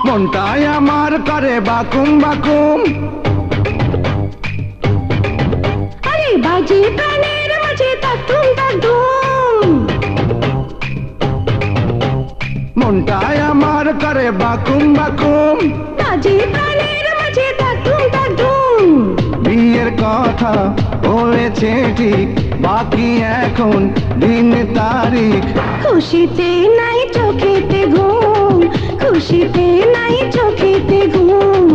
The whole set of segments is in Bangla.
মনটাই আমার করে বাকুম বাকুম। আরে বাজে প্রাণের মাঝে তাকতুম তাকতুম। মনটাই আমার করে বাকুম বাকুম। বাজে প্রাণের মাঝে তাকতুম তাকতুম। বিয়ের কথা বলেছে ঠিক, বাকি এখন দিন তারিখ। খুশিতে নাই চোখেতে ঘুম, খুশিতে নাই চোখেতে ঘুম।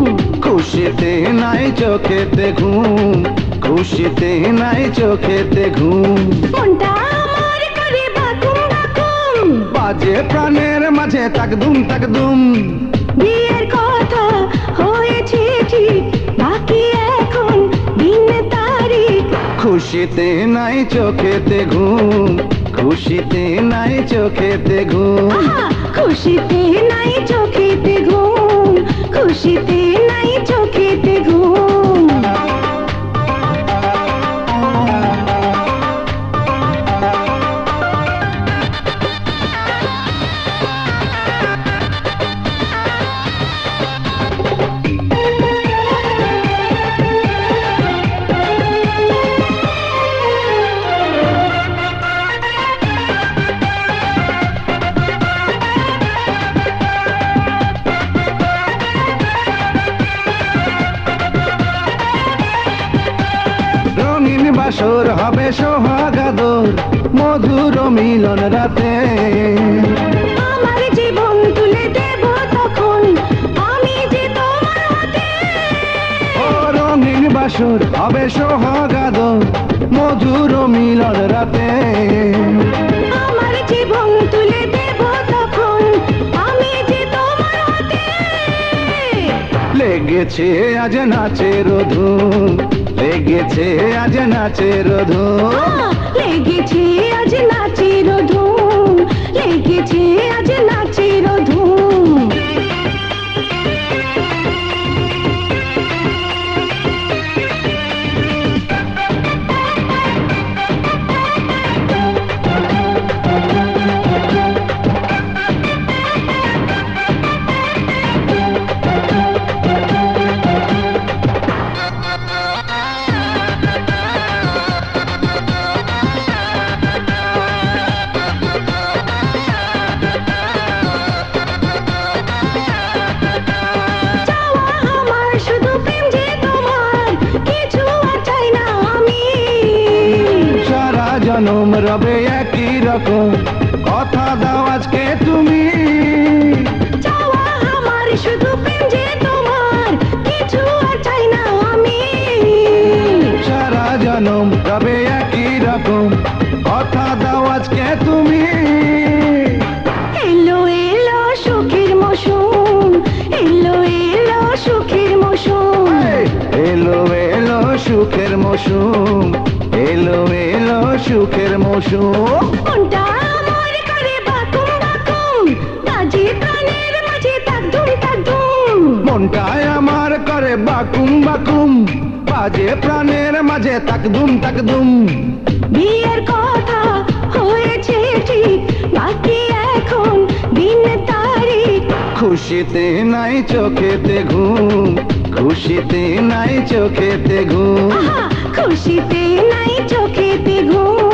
খুশিতে নাই চোখেতে ঘুম, খুশিতে নাই চোখেতে ঘুম। মনটা আমার করে বাকুম বাকুম। বাজে প্রাণের মাঝে তাকদুম তাকদুম। বিয়ের কথা হয়েছে ঠিক, বাকি এখন দিন তারিখ। খুশিতে নাই চোখেতে ঘুম, খুশিতে নাই চোখেতে ঘুম। আহা! খুশিতে নাই চোখেতে ঘুম, খুশিতে নাই চোখেতে ঘুম। রঙিন বাসর হবে সোহাগাদর, মধুর মিলন রাতে। আমার জীবন তুলে দেব তখন আমি যে তোমার হাতে। ও রঙিন বাসর হবে সোহাগাদর, মধুর মিলন রাতে। আমার জীবন তুলে দেব তখন আমি যে তোমার হাতে। লেগেছে আজ নাচের ধুম, লেগেছে আজ নাচের ধুম। লেগেছে আজ নাচের ধুম, লেগেছে আজ নাচের ধুম। চাওয়া আমার শুধু প্রেম যে তোমার, কিছু আর চাই না আমি। সারা জনম রবে একই রকম, কথা দাও আজকে তুমি। চাওয়া আমার শুধু প্রেম যে তোমার, কিছু আর চাই না আমি। সারা জনম রবে একই রকম, কথা দাও আজকে তুমি। এলো এলো সুখের মৌসুম, এলো এলো সুখের মৌসুম। এলো এলো সুখের মৌসুম, এলো এলো সুখের মৌসুম। মনটা আমার করে বাকুম বাকুম, বাজে প্রাণের মাঝে তাকদুম তাকদুম। মনটায় আমার করে বাকুম বাকুম, বাজে প্রাণের মাঝে তাকদুম তাকদুম। বিয়ের কথা হয়েছে ঠিক, বাকি এখন দিন তারিখ। খুশিতে নাই চোখেতে ঘুম, খুশিতে নাই চোখেতে ঘুম। আহা! খুশিতে নাই চোখেতে ঘুম,